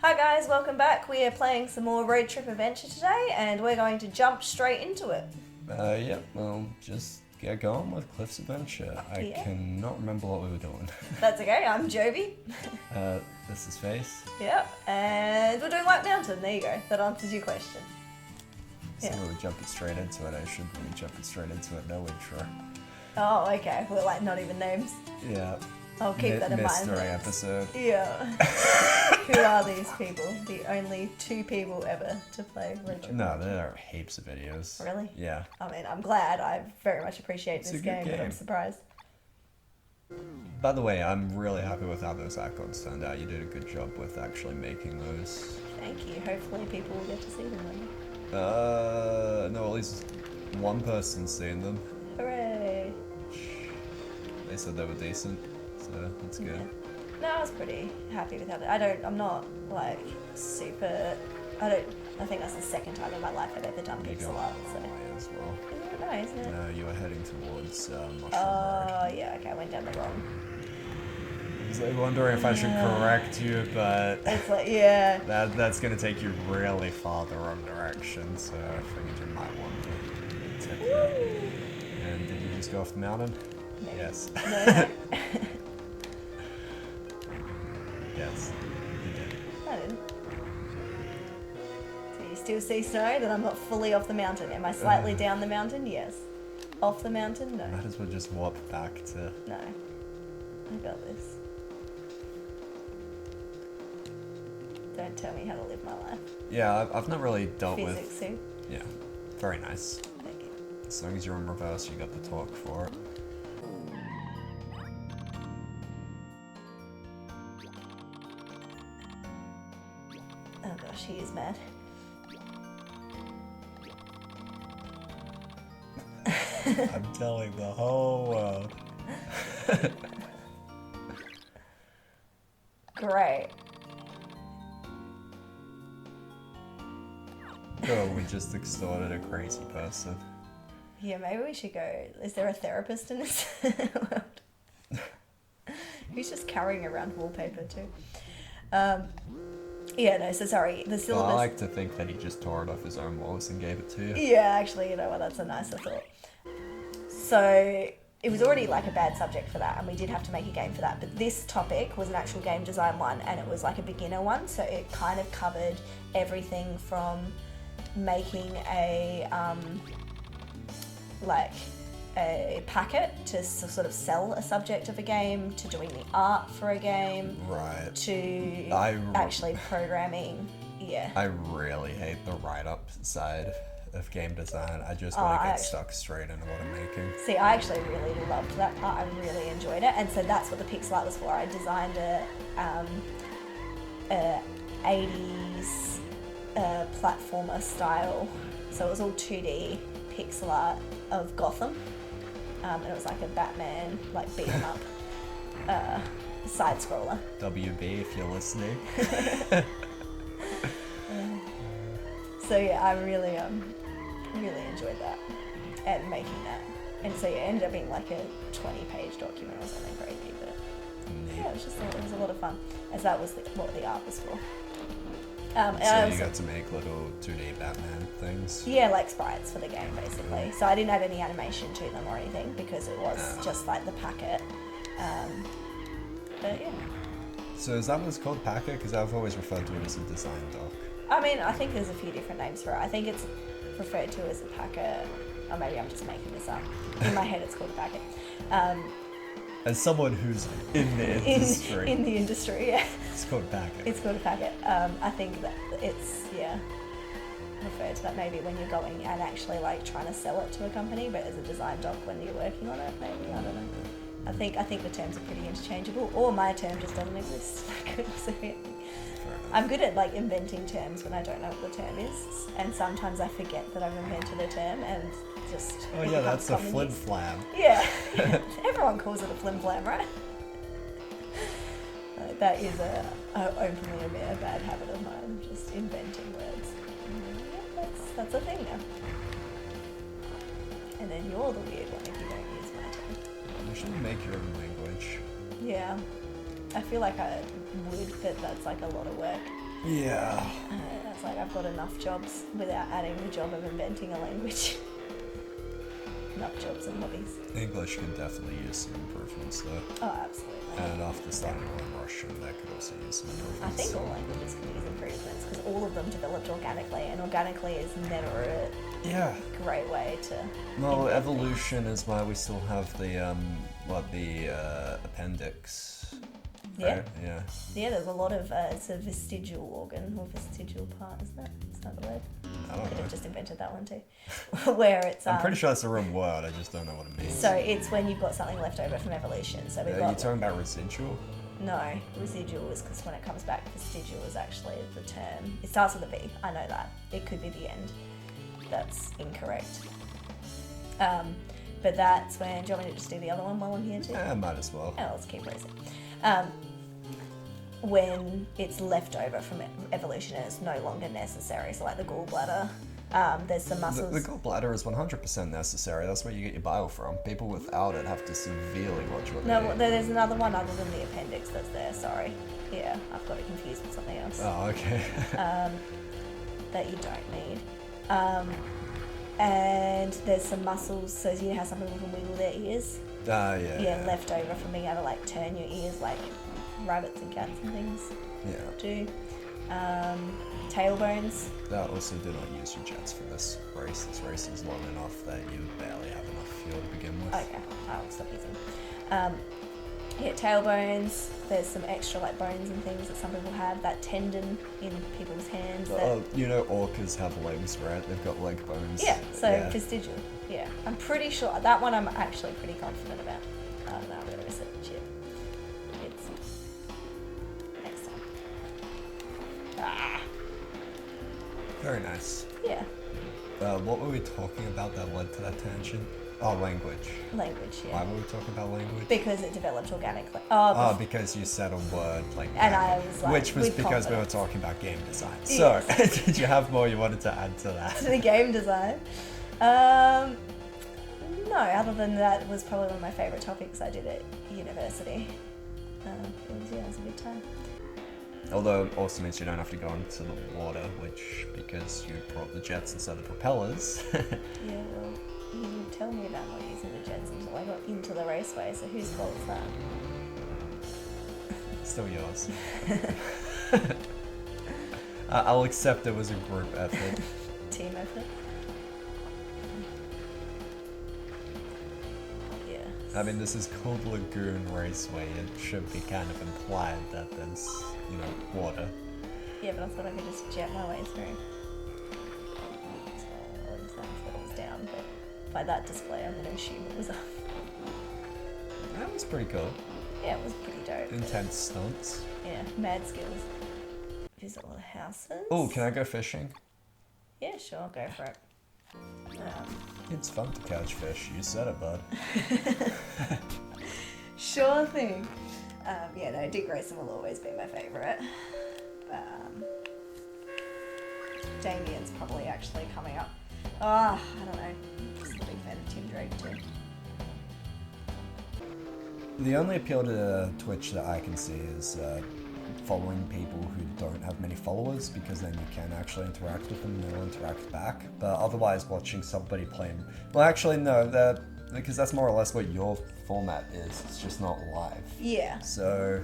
Hi guys, welcome back. We are playing some more Road Trip Adventure today and we're going to jump straight into it. Well, just get going with Cliff's Adventure. I cannot remember what we were doing. That's okay, I'm Jovi. This is Face. Yep, and we're doing White Mountain. There you go, that answers your question. So we're jumping straight into it. I should be jumping straight into it, no intro. Oh, okay, we're like not even names. Yeah. I'll keep that in mind. Mystery episode. Yeah. Who are these people? The only two people ever to play Road Trip. No, there are heaps of videos. Really? Yeah. I mean, I'm glad. I very much appreciate It's this a good game, but I'm surprised. By the way, I'm really happy with how those icons turned out. You did a good job with actually making those. Thank you. Hopefully people will get to see them later. No, at least one person's seen them. Hooray. They said they were decent, so that's good. Yeah. No, I was pretty happy with that. I'm not like super, I think that's the second time in my life I've ever done pixel art, so. As well. Isn't it nice, isn't it? No, you were heading towards Mushroom Road. Oh, yeah, okay, I went down the wrong. I was like wondering if I should correct you, but it's like, yeah. That's gonna take you really far the wrong direction, so I figured you might want to take that. And did you just go off the mountain? Maybe. Yes. No. Yes, you did. I didn't. So you still see snow that I'm not fully off the mountain. Am I slightly down the mountain? Yes. Off the mountain? No. Might as well just warp back to... No. I got this. Don't tell me how to live my life. Yeah, I've not really dealt Physics, with... Yeah, very nice. Thank you. As long as you're in reverse, you got the torque for it. Oh gosh, he is mad. I'm telling the whole world. Great. Oh, we just extorted a crazy person. Yeah, maybe we should go. Is there a therapist in this world? Who's just carrying around wallpaper too? Yeah, no, so sorry. The syllabus... Well, I like to think that he just tore it off his own walls and gave it to you. Yeah, actually, you know what, that's a nicer thought. So, it was already like a bad subject for that, and we did have to make a game for that, but this topic was an actual game design one, and it was like a beginner one, so it kind of covered everything from making a, like, a packet to sort of sell a subject of a game, to doing the art for a game, right, to actually programming. Yeah. I really hate the write-up side of game design. I just want to get stuck straight into what I'm making. See, I actually really loved that part. I really enjoyed it, and so that's what the pixel art was for. I designed a 80s platformer style, so it was all 2D pixel art of Gotham. And it was like a Batman, like beat 'em up side scroller. WB, if you're listening. So yeah, I really enjoyed that and making that. And so yeah, it ended up being like a 20-page document or something crazy, but yeah, it was a lot of fun. And so that was what the art was for. So you got to make little 2D Batman things? Yeah, like sprites for the game, basically. So I didn't add any animation to them or anything because it was just like the packet. But yeah. So is that what it's called, packet? Because I've always referred to it as a design doc. I mean, I think there's a few different names for it. I think it's referred to as a packet, or maybe I'm just making this up. In my head, it's called a packet. As someone who's in the industry. In the industry, yeah. It's called a packet. It's called a packet. I think that it's, referred to that maybe when you're going and actually like trying to sell it to a company, but as a design doc when you're working on it, maybe, I don't know. I think the terms are pretty interchangeable, or my term just doesn't exist. That could also be it. I'm good at like inventing terms when I don't know what the term is, and sometimes I forget that I've invented a term and just... Oh yeah, that's a flim-flam. Yeah, everyone calls it a flim-flam, right? That is openly a bad habit of mine, just inventing words. Yeah, that's a thing now. And then you're the weird one if you don't use my term. You should make your own language. Yeah. I feel like I would, but that's like a lot of work. Yeah. It's like I've got enough jobs without adding the job of inventing a language. Enough jobs and hobbies. English could definitely use some improvements though. Oh, absolutely. And after starting to learn Russian, that could also use some improvements. I think all languages can use improvements because all of them developed organically, and organically is never a great way to. Well, evolution is why we still have the appendix. Yeah. Right? Yeah. Yeah, there's a lot of it's a vestigial organ or vestigial part, isn't it? Is that the word? I don't Could know. have just invented that one too. Where it's. I'm pretty sure that's a real word. I just don't know what it means. So it's when you've got something left over from evolution. So we've Are got. you talking about residual? No, residual is because when it comes back, vestigial is actually the term. It starts with a V. I know that. It could be the end. That's incorrect. But that's when. Do you want me to just do the other one while I'm here too? Yeah, might as well. Oh, let's keep racing. When it's left over from evolution and it's no longer necessary, so like the gallbladder, there's some muscles. The gallbladder is 100% necessary. That's where you get your bile from. People without it have to severely watch what they eat. There's another one other than the appendix that's there. Sorry, yeah, I've got it confused with something else. Oh, okay. That you don't need. And there's some muscles. So you know how some people can wiggle their ears. Yeah. Left over from being able to like turn your ears like rabbits and cats and things do. Tailbones. Also, do not use your jets for this race. This race is long enough that you barely have enough fuel to begin with. Okay, I'll stop using. Tailbones. There's some extra like bones and things that some people have. That tendon in people's hands. You know, orcas have legs, right? They've got leg bones. Yeah, so vestigial. Yeah, I'm pretty sure that one. I'm actually pretty confident about. I don't know. I'm gonna miss it. Shit. It's next time. Very nice. Yeah. What were we talking about that led to that tangent? Oh, language. Language, yeah. Why were we talking about language? Because it developed organically. Because you said a word like and language, I was like, which was with because confidence. we were talking about game design. Yes. So, did you have more you wanted to add to that? To the game design. No, other than that, it was probably one of my favourite topics I did at university. It was a good time. Although it also means you don't have to go into the water, which, because you brought the jets instead of the propellers. Yeah, well, you didn't tell me about not using the jets until I got into the raceway, so whose fault is that? Still yours. I'll accept it was a group effort. Team effort. I mean, this is called Lagoon Raceway. It should be kind of implied that there's, water. Yeah, but I thought I could just jet my way through. So I thought it was down, but by that display, I'm going to assume it was up. That was pretty cool. Yeah, it was pretty dope. Intense stunts. Yeah, mad skills. Visit a lot of houses. Oh, can I go fishing? Yeah, sure, go for it. It's fun to catch fish. You said it, bud. Sure thing. Dig racing will always be my favourite. Damien's probably actually coming up. I don't know. I'm just a big fan of Tim Drake too. The only appeal to Twitch that I can see is following people who don't have many followers, because then you can actually interact with them and they'll interact back. But otherwise, watching somebody playing... Well, actually, no, because that's more or less what your format is. It's just not live. Yeah. So...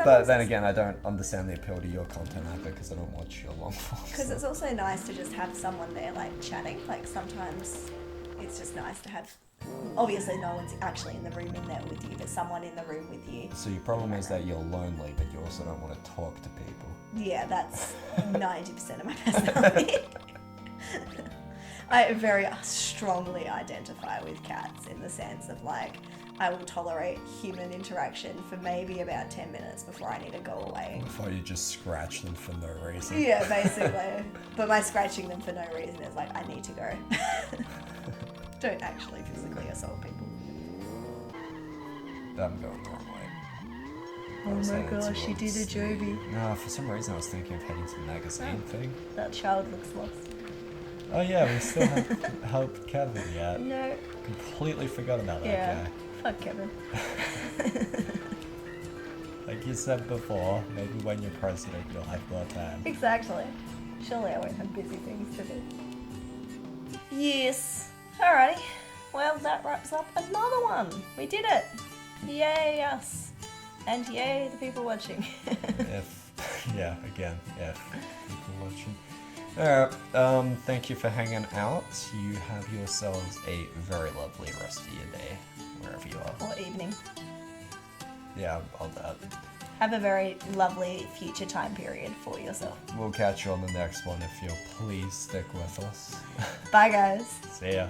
But then again, I don't understand the appeal to your content either, because I don't watch your long forms. Because it's also nice to just have someone there, like, chatting. Like, sometimes it's just nice to have... Obviously, no one's actually in the room in there with you, but someone in the room with you. So your problem is that you're lonely, but you also don't want to talk to people. Yeah, that's 90% of my personality. I very strongly identify with cats in the sense of, like, I will tolerate human interaction for maybe about 10 minutes before I need to go away. Before you just scratch them for no reason. Yeah, basically. But my scratching them for no reason is like, I need to go. Don't actually physically assault people. I'm going the wrong way. Oh my gosh, you did a Jovi. No, for some reason I was thinking of heading to the magazine thing. That child looks lost. Oh yeah, we still haven't helped Kevin yet. No. Completely forgot about that guy. Fuck Kevin. Like you said before, maybe when you're president, you'll have more time. Exactly. Surely I won't have busy things to do. Yes. Alrighty. Well, that wraps up another one. We did it. Yay us. And yay the people watching. Again, people watching. Alright, thank you for hanging out. You have yourselves a very lovely rest of your day, wherever you are. Or evening. Yeah, all that. Have a very lovely future time period for yourself. We'll catch you on the next one if you'll please stick with us. Bye guys. See ya.